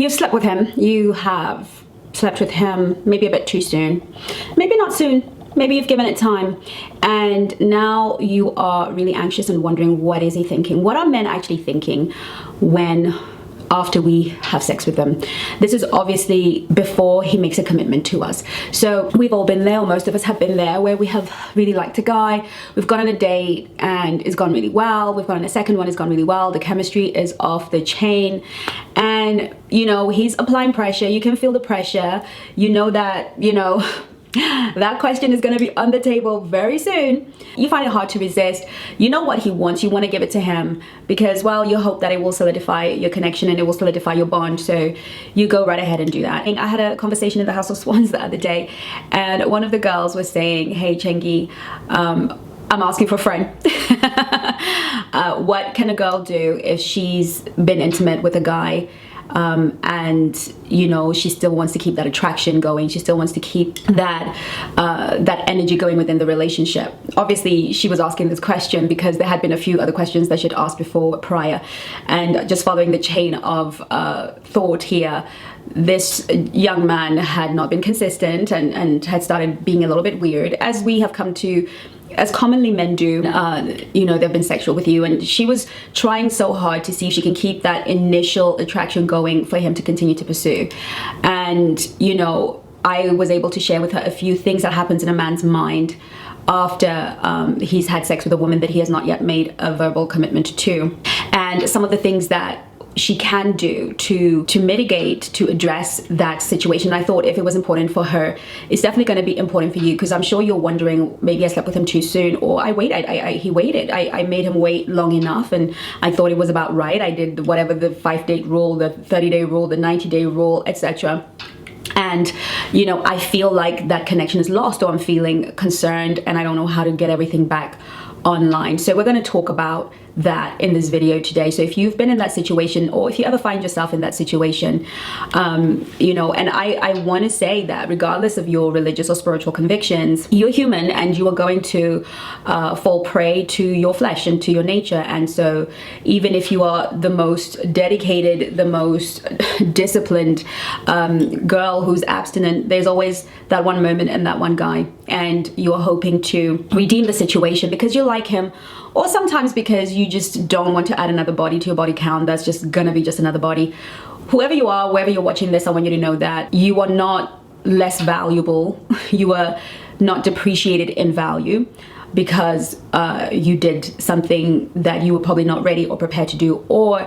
You've slept with him, you have slept with him maybe a bit too soon, maybe not soon, maybe you've given it time, and now you are really anxious and wondering, what is he thinking? What are men actually thinking after we have sex with them? This is obviously before he makes a commitment to us. So we've all been there, or most of us have been there, where we have really liked a guy, we've gone on a date and it's gone really well, we've gone on a second one, it's gone really well, the chemistry is off the chain, and you know, he's applying pressure, you can feel the pressure, you know that, you know, that question is going to be on the table very soon. You find it hard to resist. You know what he wants. You want to give it to him because, well, you hope that it will solidify your connection and it will solidify your bond. So you go right ahead and do that. I had a conversation in the House of Swans the other day, and one of the girls was saying, hey, Chengi, I'm asking for a friend. What can a girl do if she's been intimate with a guy and you know, she still wants to keep that attraction going, she still wants to keep that that energy going within the relationship? Obviously she was asking this question because there had been a few other questions that she'd asked before prior, and just following the chain of thought here, this young man had not been consistent and had started being a little bit weird, as we have come to, as commonly men do. You know, they've been sexual with you, and she was trying so hard to see if she can keep that initial attraction going for him to continue to pursue. And you know, I was able to share with her a few things that happens in a man's mind after he's had sex with a woman that he has not yet made a verbal commitment to, and some of the things that she can do to mitigate, to address that situation. I thought if it was important for her, it's definitely going to be important for you, because I'm sure you're wondering, maybe I slept with him too soon, or he waited. I made him wait long enough, and I thought it was about right. I did whatever, the 5-date rule, the 30-day rule, the 90-day rule, etc. And you know, I feel like that connection is lost, or I'm feeling concerned and I don't know how to get everything back online. So we're going to talk about that in this video today. So if you've been in that situation, or if you ever find yourself in that situation, you know, and I want to say that regardless of your religious or spiritual convictions, you're human and you are going to fall prey to your flesh and to your nature. And so even if you are the most dedicated, the most disciplined girl who's abstinent, there's always that one moment and that one guy, and you're hoping to redeem the situation because you like him, or sometimes because you just don't want to add another body to your body count. That's just gonna be just another body. Whoever you are, wherever you're watching this, I want you to know that you are not less valuable. You are not depreciated in value because you did something that you were probably not ready or prepared to do, or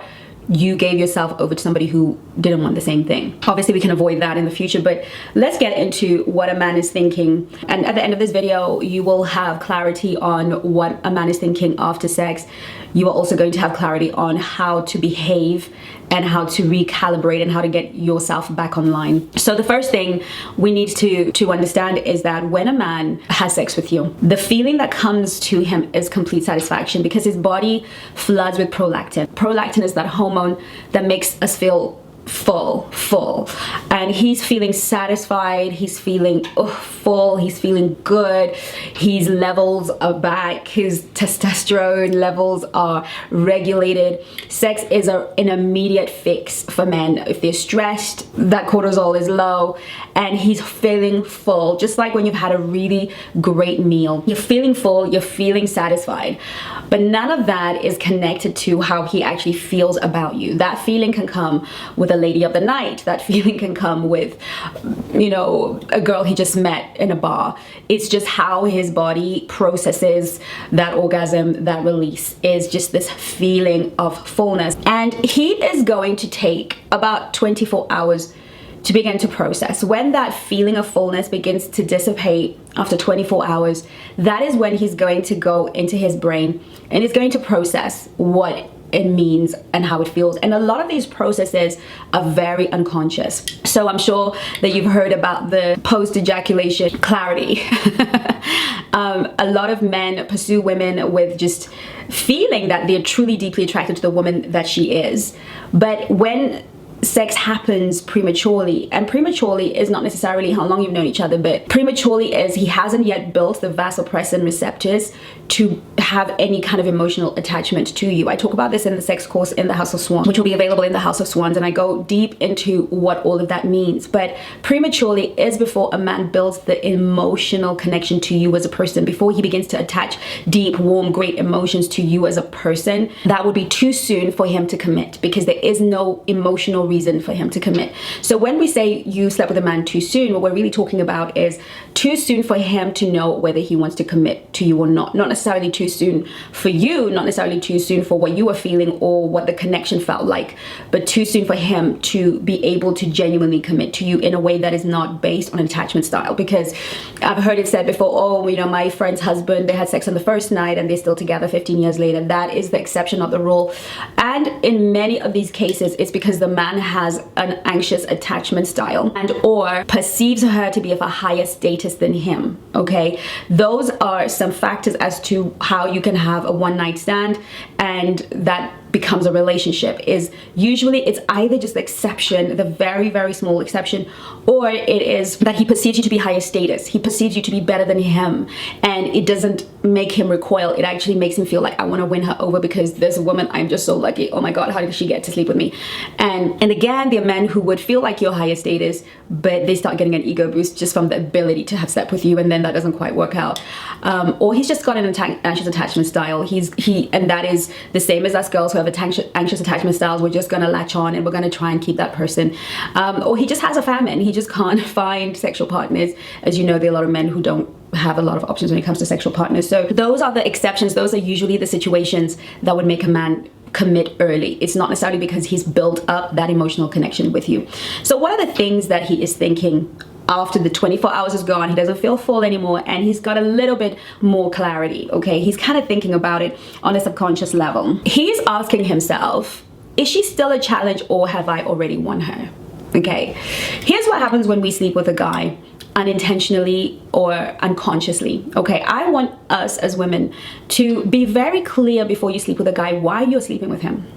you gave yourself over to somebody who didn't want the same thing. Obviously we can avoid that in the future, but let's get into what a man is thinking. And at the end of this video, you will have clarity on what a man is thinking after sex. You are also going to have clarity on how to behave and how to recalibrate and how to get yourself back online. So the first thing we need to understand is that when a man has sex with you, the feeling that comes to him is complete satisfaction, because his body floods with prolactin. Prolactin is that hormone that makes us feel full, and he's feeling satisfied, he's feeling full, he's feeling good, his levels are back, his testosterone levels are regulated. Sex is an immediate fix for men. If they're stressed, that cortisol is low, and he's feeling full, just like when you've had a really great meal. You're feeling full, you're feeling satisfied, but none of that is connected to how he actually feels about you. That feeling can come with a lady of the night. That feeling can come with, you know, a girl he just met in a bar. It's just how his body processes that orgasm, that release is just this feeling of fullness. And he is going to take about 24 hours to begin to process. When that feeling of fullness begins to dissipate after 24 hours, that is when he's going to go into his brain and he's going to process what it means and how it feels. And a lot of these processes are very unconscious. So I'm sure that you've heard about the post-ejaculation clarity. A lot of men pursue women with just feeling that they're truly deeply attracted to the woman that she is. But when sex happens prematurely, and prematurely is not necessarily how long you've known each other, but prematurely is he hasn't yet built the vasopressin receptors to have any kind of emotional attachment to you. I talk about this in the sex course in the House of Swans, which will be available in the House of Swans, and I go deep into what all of that means. But prematurely is before a man builds the emotional connection to you as a person, before he begins to attach deep, warm, great emotions to you as a person. That would be too soon for him to commit, because there is no emotional reason for him to commit. So when we say you slept with a man too soon, what we're really talking about is too soon for him to know whether he wants to commit to you or not. Not necessarily too soon for you, not necessarily too soon for what you were feeling or what the connection felt like, but too soon for him to be able to genuinely commit to you in a way that is not based on an attachment style. Because I've heard it said before, oh, you know, my friend's husband, they had sex on the first night and they're still together 15 years later. That is the exception, not the rule. And in many of these cases, it's because the man has an anxious attachment style and or perceives her to be of a higher status than him. Okay, those are some factors as to how you can have a one-night stand and that becomes a relationship. Is usually it's either just the exception, the very, very small exception, or it is that he perceives you to be higher status. He perceives you to be better than him, and it doesn't make him recoil. It actually makes him feel like, I want to win her over because there's a woman, I'm just so lucky. Oh my God, how did she get to sleep with me? And again, there are men who would feel like you're higher status, but they start getting an ego boost just from the ability to have slept with you, and then that doesn't quite work out. Or he's just got an anxious attachment style. And that is the same as us girls who have anxious attachment styles. We're just gonna latch on and we're gonna try and keep that person. Or he just has a famine. He just can't find sexual partners. As you know, there are a lot of men who don't have a lot of options when it comes to sexual partners. So those are the exceptions. Those are usually the situations that would make a man commit early. It's not necessarily because he's built up that emotional connection with you. So what are the things that he is thinking after the 24 hours is gone? He doesn't feel full anymore and he's got a little bit more clarity. Okay, he's kind of thinking about it on a subconscious level. He's asking himself, is she still a challenge or have I already won her? Okay, here's what happens when we sleep with a guy unintentionally or unconsciously. Okay, I want us as women to be very clear before you sleep with a guy why you're sleeping with him.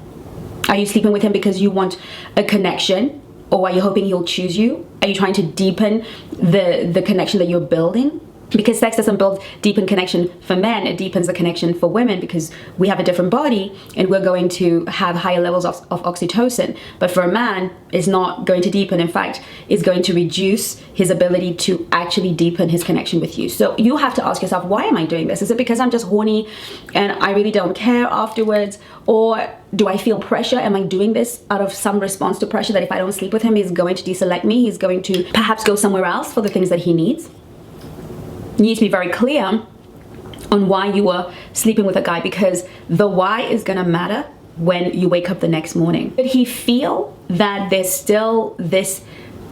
Are you sleeping with him because you want a connection, or are you hoping he'll choose you? Are you trying to deepen the connection that you're building? Because sex doesn't build deepen connection for men, it deepens the connection for women, because we have a different body and we're going to have higher levels of oxytocin. But for a man, it's not going to deepen. In fact, it's going to reduce his ability to actually deepen his connection with you. So you have to ask yourself, why am I doing this? Is it because I'm just horny and I really don't care afterwards? Or do I feel pressure? Am I doing this out of some response to pressure that if I don't sleep with him, he's going to deselect me? He's going to perhaps go somewhere else for the things that he needs? You need to be very clear on why you are sleeping with a guy, because the why is going to matter when you wake up the next morning. Did he feel that there's still this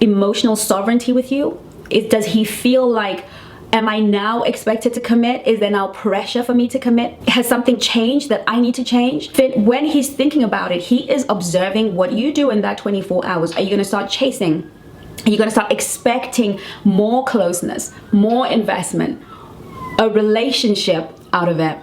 emotional sovereignty with you? Does he feel like, am I now expected to commit? Is there now pressure for me to commit? Has something changed that I need to change? When he's thinking about it, he is observing what you do in that 24 hours. Are you going to start chasing? You're going to start expecting more closeness, more investment, a relationship out of it?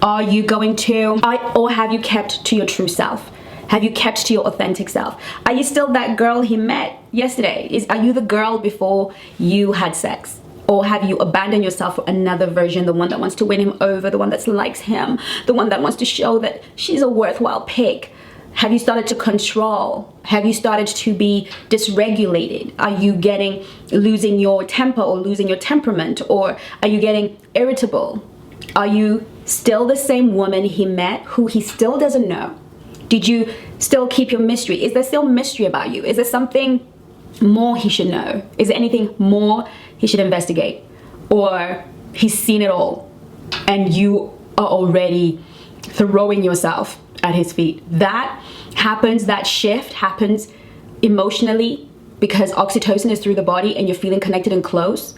Are you going to, or have you kept to your true self? Have you kept to your authentic self? Are you still that girl he met yesterday? Are you the girl before you had sex? Or have you abandoned yourself for another version, the one that wants to win him over, the one that likes him, the one that wants to show that she's a worthwhile pick? Have you started to control? Have you started to be dysregulated? Are you losing your temper or losing your temperament? Or are you getting irritable? Are you still the same woman he met who he still doesn't know? Did you still keep your mystery? Is there still mystery about you? Is there something more he should know? Is there anything more he should investigate? Or he's seen it all and you are already throwing yourself at his feet? That shift happens emotionally, because oxytocin is through the body and you're feeling connected and close.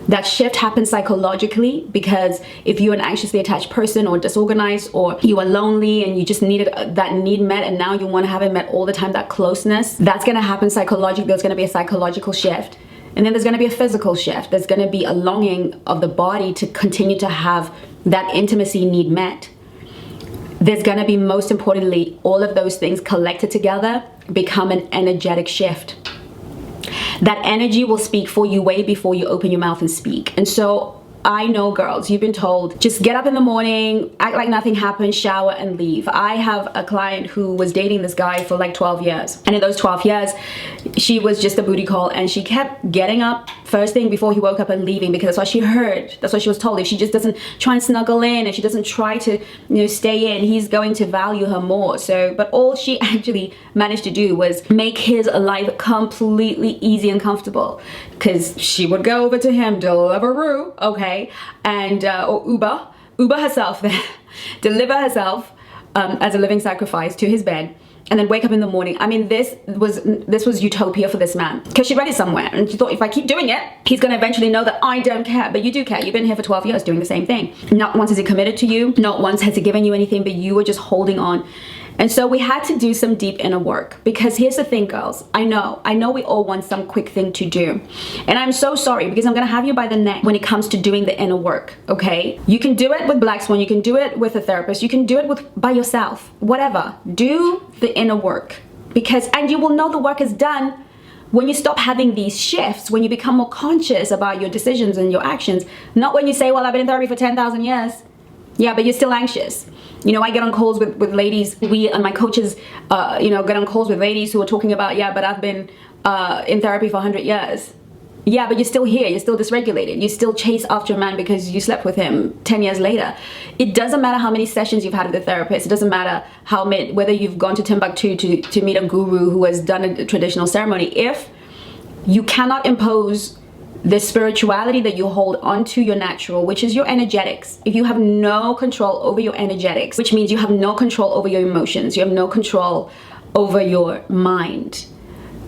That shift happens psychologically, because if you're an anxiously attached person or disorganized, or you are lonely and you just needed that need met and now you want to have it met all the time, that closeness, that's going to happen psychologically. There's going to be a psychological shift. And then there's going to be a physical shift. There's going to be a longing of the body to continue to have that intimacy need met. There's going to be, most importantly, all of those things collected together become an energetic shift. That energy will speak for you way before you open your mouth and speak. And so I know girls, you've been told, just get up in the morning, act like nothing happened, shower and leave. I have a client who was dating this guy for like 12 years. And in those 12 years, she was just a booty call, and she kept getting up first thing before he woke up and leaving, because that's what she heard. That's what she was told. If she just doesn't try and snuggle in, if she doesn't try to, stay in, he's going to value her more. So, but all she actually managed to do was make his life completely easy and comfortable, because she would go over to him, Deliveroo, okay, and or Uber herself there, deliver herself as a living sacrifice to his bed, and then wake up in the morning. I mean, this was utopia for this man, because she read it somewhere and she thought, if I keep doing it, he's gonna eventually know that I don't care. But you do care. You've been here for 12 years doing the same thing. Not once has he committed to you, not once has he given you anything, but you were just holding on. And so we had to do some deep inner work, because here's the thing, girls. I know we all want some quick thing to do. And I'm so sorry, because I'm gonna have you by the neck when it comes to doing the inner work, okay? You can do it with Black Swan, you can do it with a therapist, you can do it by yourself, whatever. Do the inner work, and you will know the work is done when you stop having these shifts, when you become more conscious about your decisions and your actions. Not when you say, well, I've been in therapy for 10,000 years. Yeah, but you're still anxious. I get on calls with ladies. We and my coaches, get on calls with ladies who are talking about, yeah, but I've been in therapy for 100 years. Yeah, but you're still here. You're still dysregulated. You still chase after a man because you slept with him 10 years later. It doesn't matter how many sessions you've had with the therapist. It doesn't matter whether you've gone to Timbuktu to meet a guru who has done a traditional ceremony. If you cannot impose the spirituality that you hold onto your natural, which is your energetics, if you have no control over your energetics, which means you have no control over your emotions, you have no control over your mind,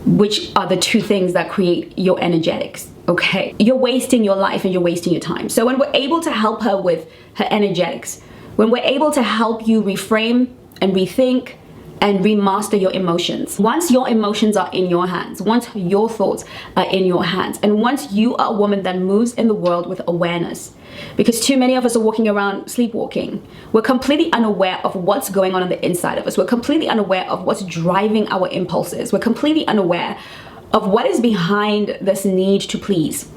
which are the two things that create your energetics, okay? You're wasting your life and you're wasting your time. So when we're able to help her with her energetics, when we're able to help you reframe and rethink and remaster your emotions. Once your emotions are in your hands, once your thoughts are in your hands, and once you are a woman that moves in the world with awareness, because too many of us are walking around sleepwalking. We're completely unaware of what's going on the inside of us. We're completely unaware of what's driving our impulses. We're completely unaware of what is behind this need to please.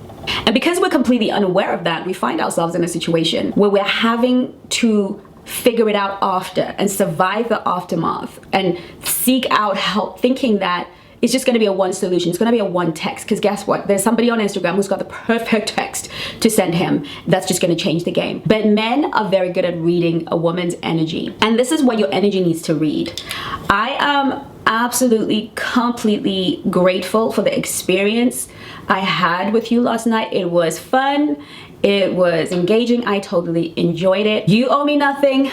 And because we're completely unaware of that, we find ourselves in a situation where we're having to figure it out after and survive the aftermath and seek out help, thinking that it's just going to be a one solution. It's going to be a one text, because guess what? There's somebody on Instagram who's got the perfect text to send him that's just going to change the game. But men are very good at reading a woman's energy, and this is what your energy needs to read. I am absolutely, completely grateful for the experience I had with you last night. It was fun. It was engaging. I totally enjoyed it. You owe me nothing.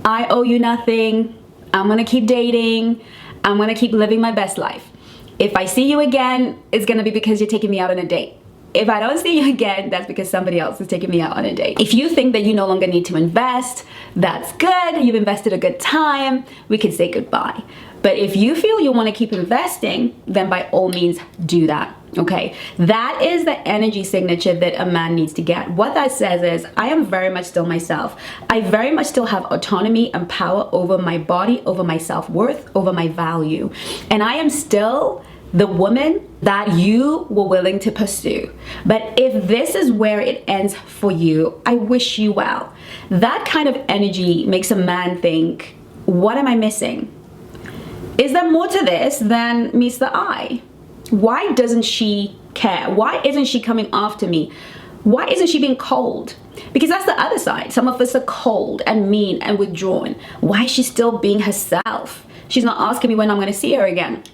I owe you nothing. I'm gonna keep dating. I'm gonna keep living my best life. If I see you again, it's gonna be because you're taking me out on a date. If I don't see you again, that's because somebody else is taking me out on a date. If you think that you no longer need to invest, that's good. You've invested a good time. We can say goodbye. But if you feel you want to keep investing, then by all means do that, okay? That is the energy signature that a man needs to get. What that says is, I am very much still myself. I very much still have autonomy and power over my body, over my self-worth, over my value. And I am still the woman that you were willing to pursue. But if this is where it ends for you, I wish you well. That kind of energy makes a man think, what am I missing? Is there more to this than meets the eye? Why doesn't she care? Why isn't she coming after me? Why isn't she being cold? Because that's the other side. Some of us are cold and mean and withdrawn. Why is she still being herself? She's not asking me when I'm going to see her again.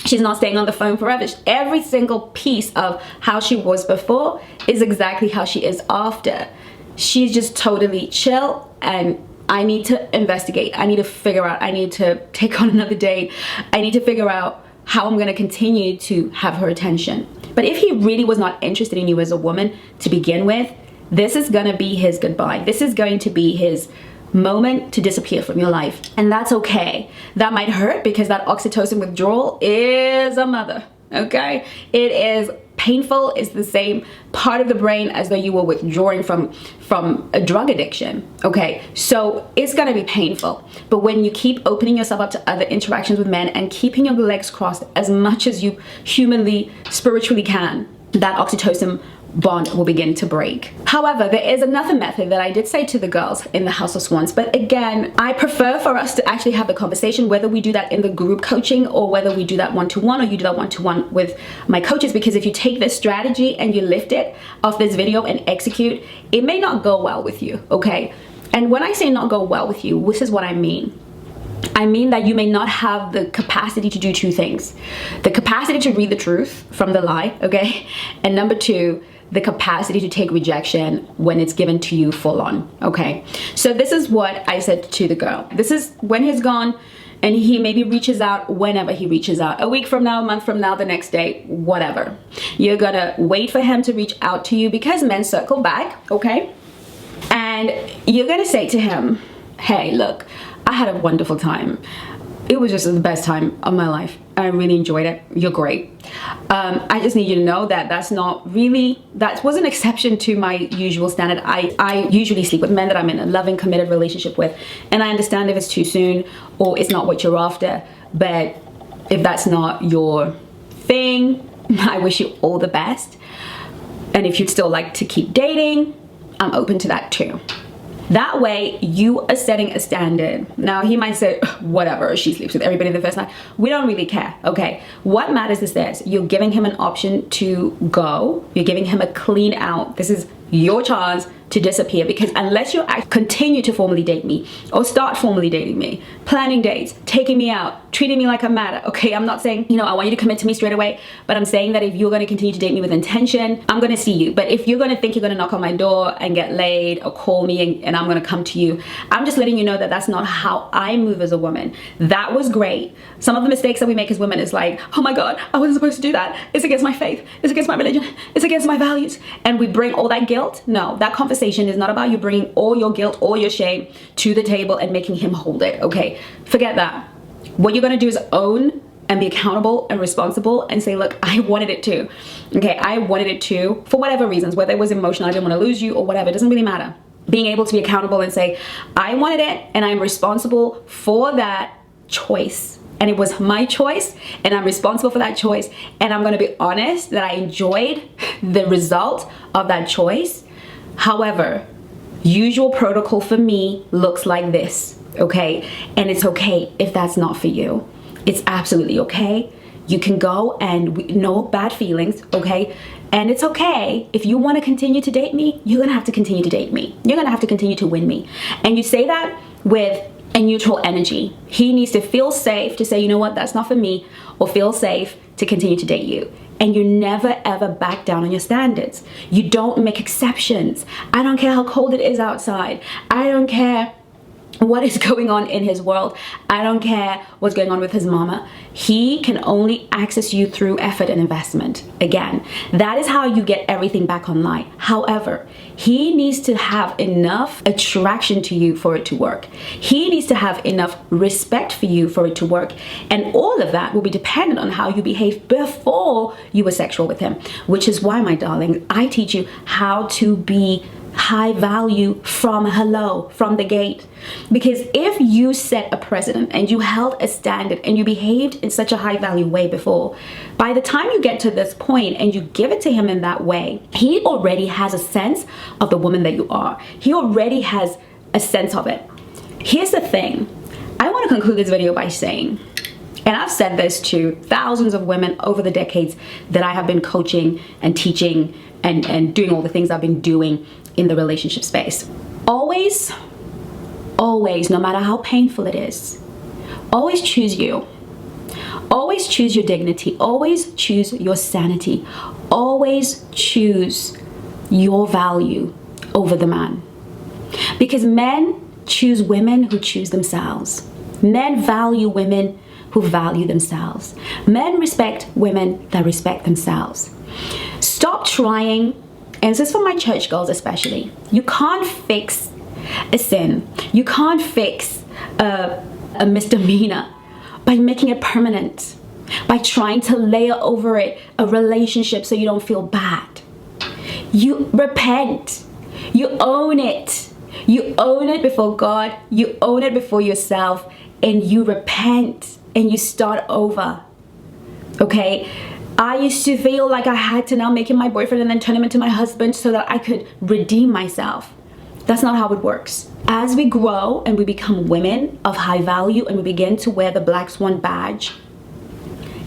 She's not staying on the phone forever. Every single piece of how she was before is exactly how she is after. She's just totally chill, and I need to investigate. I need to figure out. I need to take on another date. I need to figure out how I'm going to continue to have her attention. But if he really was not interested in you as a woman to begin with, this is going to be his goodbye. This is going to be his moment to disappear from your life. And that's okay. That might hurt, because that oxytocin withdrawal is a mother, okay? It is painful. It's the same part of the brain as though you were withdrawing from a drug addiction, okay? So it's gonna be painful. But when you keep opening yourself up to other interactions with men and keeping your legs crossed as much as you humanly, spiritually can, that oxytocin bond will begin to break. However, there is another method that I did say to the girls in the House of Swans, but again, I prefer for us to actually have the conversation, whether we do that in the group coaching or whether we do that one-to-one, or you do that one-to-one with my coaches, because if you take this strategy and you lift it off this video and execute, it may not go well with you, okay? And when I say not go well with you, this is what I mean. I mean that you may not have the capacity to do two things. The capacity to read the truth from the lie, okay? And number two, the capacity to take rejection when it's given to you full on, okay? So this is what I said to the girl. This is when he's gone and he maybe reaches out whenever he reaches out. A week from now, a month from now, the next day, whatever. You're gonna wait for him to reach out to you because men circle back, okay? And you're gonna say to him, hey, look, I had a wonderful time. It was just the best time of my life. I really enjoyed it. You're great. I just need you to know that that was an exception to my usual standard. I usually sleep with men that I'm in a loving, committed relationship with. And I understand if it's too soon or it's not what you're after. But if that's not your thing, I wish you all the best. And if you'd still like to keep dating, I'm open to that too. That way, you are setting a standard. Now, he might say, whatever, she sleeps with everybody the first night. We don't really care, okay? What matters is this. You're giving him an option to go. You're giving him a clean out. This is your chance to disappear, because unless you continue to formally date me or start formally dating me, planning dates, taking me out, treating me like I matter, okay? I'm not saying, I want you to commit to me straight away, but I'm saying that if you're going to continue to date me with intention, I'm going to see you. But if you're going to think you're going to knock on my door and get laid or call me and I'm going to come to you, I'm just letting you know that that's not how I move as a woman. That was great. Some of the mistakes that we make as women is like, oh my God, I wasn't supposed to do that. It's against my faith. It's against my religion. It's against my values. And we bring all that guilt. No, that conversation is not about you bringing all your guilt, all your shame to the table and making him hold it, okay? Forget that. What you're gonna do is own and be accountable and responsible and say, look, I wanted it too, okay? I wanted it too for whatever reasons, whether it was emotional, I didn't want to lose you or whatever, it doesn't really matter. Being able to be accountable and say, I wanted it and I'm responsible for that choice. And it was my choice and I'm responsible for that choice. And I'm gonna be honest that I enjoyed the result of that choice. However, usual protocol for me looks like this, okay? And it's okay if that's not for you. It's absolutely okay. You can go and no bad feelings, okay? And it's okay if you want to continue to date me, you're gonna have to continue to date me. You're gonna have to continue to win me. And you say that with a neutral energy. He needs to feel safe to say, you know what, that's not for me, or feel safe to continue to date you. And you never ever back down on your standards. You don't make exceptions. I don't care how cold it is outside. I don't care what is going on in his world. I don't care what's going on with his mama. He can only access you through effort and investment. Again, that is how you get everything back online. However, he needs to have enough attraction to you for it to work. He needs to have enough respect for you for it to work. And all of that will be dependent on how you behave before you were sexual with him. Which is why, my darling, I teach you how to be high value from the gate. Because if you set a precedent and you held a standard and you behaved in such a high value way before, by the time you get to this point and you give it to him in that way, he already has a sense of the woman that you are. He already has a sense of it. Here's the thing. I want to conclude this video by saying, and I've said this to thousands of women over the decades that I have been coaching and teaching and doing all the things I've been doing in the relationship space. Always, no matter how painful it is, always choose you. Always choose your dignity. Always choose your sanity. Always choose your value over the man. Because men choose women who choose themselves. Men value women who value themselves. Men respect women that respect themselves. Stop trying, and this is for my church girls especially, you can't fix a sin. You can't fix a misdemeanor by making it permanent, by trying to layer over it a relationship so you don't feel bad. You repent. You own it. You own it before God. You own it before yourself, and you repent and you start over. Okay? I used to feel like I had to now make him my boyfriend and then turn him into my husband so that I could redeem myself. That's not how it works. As we grow and we become women of high value and we begin to wear the Black Swan badge,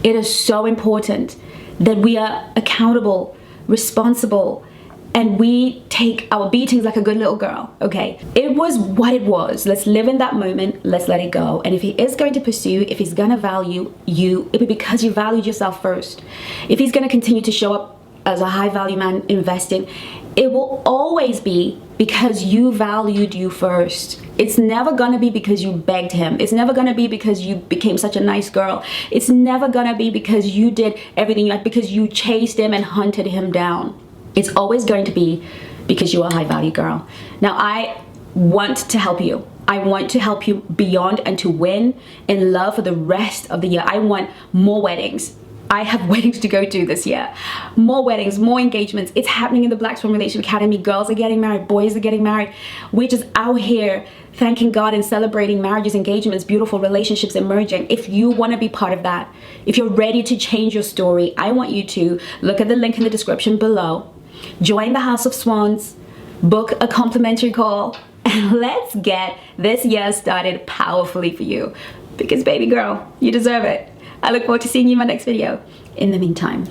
it is so important that we are accountable, responsible, and we take our beatings like a good little girl, okay? It was what it was. Let's live in that moment. Let's let it go. And if he is going to pursue, if he's gonna value you, it will be because you valued yourself first. If he's gonna continue to show up as a high value man investing, it will always be because you valued you first. It's never gonna be because you begged him. It's never gonna be because you became such a nice girl. It's never gonna be because you did everything you had, because you chased him and hunted him down. It's always going to be because you're a high value girl. Now, I want to help you. I want to help you beyond and to win in love for the rest of the year. I want more weddings. I have weddings to go to this year. More weddings, more engagements. It's happening in the Black Swan Relationship Academy. Girls are getting married, boys are getting married. We're just out here thanking God and celebrating marriages, engagements, beautiful relationships emerging. If you want to be part of that, if you're ready to change your story, I want you to look at the link in the description below. Join the House of Swans, book a complimentary call, and let's get this year started powerfully for you. Because baby girl, you deserve it. I look forward to seeing you in my next video. In the meantime,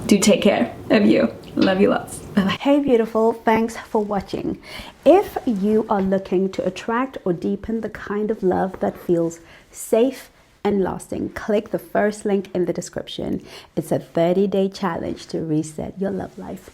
do take care of you. Love you lots. Bye-bye. Hey beautiful, thanks for watching. If you are looking to attract or deepen the kind of love that feels safe and lasting, click the first link in the description. It's a 30-day challenge to reset your love life.